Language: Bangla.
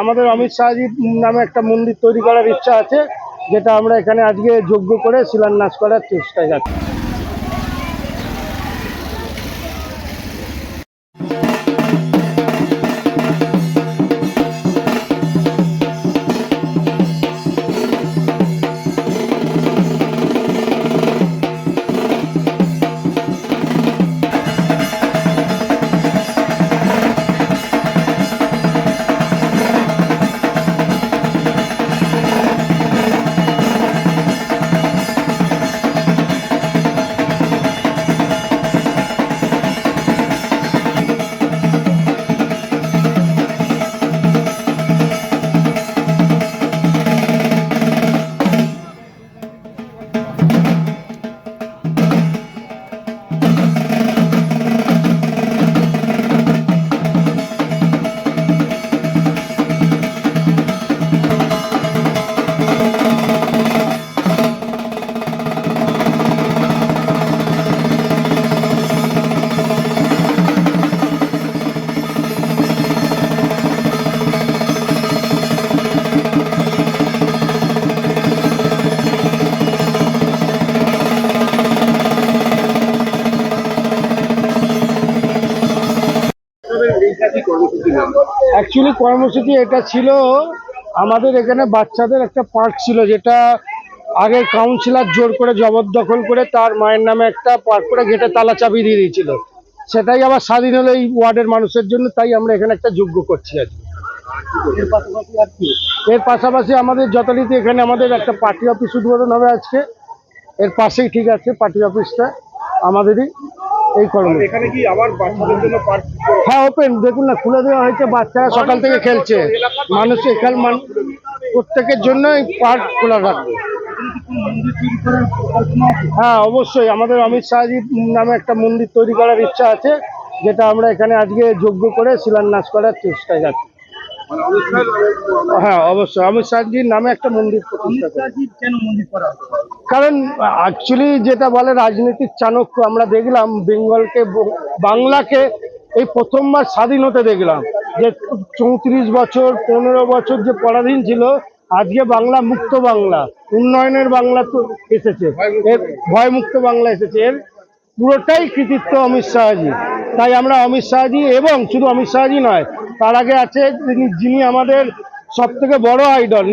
আমাদের অমিত শাহজি নামে একটা মন্দির তৈরি করার ইচ্ছা আছে, যেটা আমরা এখানে আজকে যজ্ঞ করে শিলান্যাস করার চেষ্টায় যাচ্ছি। অ্যাকচুয়ালি কর্মসূচি এটা ছিল, আমাদের এখানে বাচ্চাদের একটা পার্ক ছিল, যেটা আগে কাউন্সিলর জোর করে জবরদখল করে তার মায়ের নামে একটা পার্ক করে গেটে তালা চাবি দিয়ে দিয়েছিল। সেটাই আবার স্বাধীন হলো এই ওয়ার্ডের মানুষের জন্য, তাই আমরা এখানে একটা যজ্ঞ করছি আজকে। এর পাশাপাশি আমাদের যথারীতি এখানে আমাদের একটা পার্টি অফিস উদ্বোধন হবে আজকে, এর পাশেই ঠিক আছে পার্টি অফিসটা আমাদেরই। এই কর্ম এখানে কি আবার বাচ্চাদের জন্য পার্ক? হ্যাঁ, ওপেন, দেখুন না, খুলে দেওয়া হয়েছে, বাচ্চারা সকাল থেকে খেলছে, মানুষ এখানে প্রত্যেকের জন্য এই পার্ক খোলা রাখবে। হ্যাঁ, অবশ্যই আমাদের অমিত শাহজি নামে একটা মন্দির তৈরি করার ইচ্ছা আছে, যেটা আমরা এখানে আজকে যজ্ঞ করে শিলান্যাস করার চেষ্টায় যাচ্ছি। হ্যাঁ, অবশ্যই অমিত শাহজির নামে একটা মন্দির প্রতিষ্ঠা করা। কারণ অ্যাকচুয়ালি যেটা বলে রাজনীতির চাণক্য, আমরা দেখলাম বেঙ্গলকে, বাংলাকে এই প্রথমবার স্বাধীন হতে দেখলাম, যে 34 বছর 15 বছর যে পরাধীন ছিল, আজকে বাংলা মুক্ত বাংলা, উন্নয়নের বাংলা তো এসেছে, এর ভয়মুক্ত বাংলা এসেছে, এর পুরোটাই কৃতিত্ব অমিত শাহজি। তাই আমরা অমিত শাহজি, এবং শুধু অমিত শাহজি নয়, তার আগে আছে যিনি আমাদের সব থেকে বড় আইডল।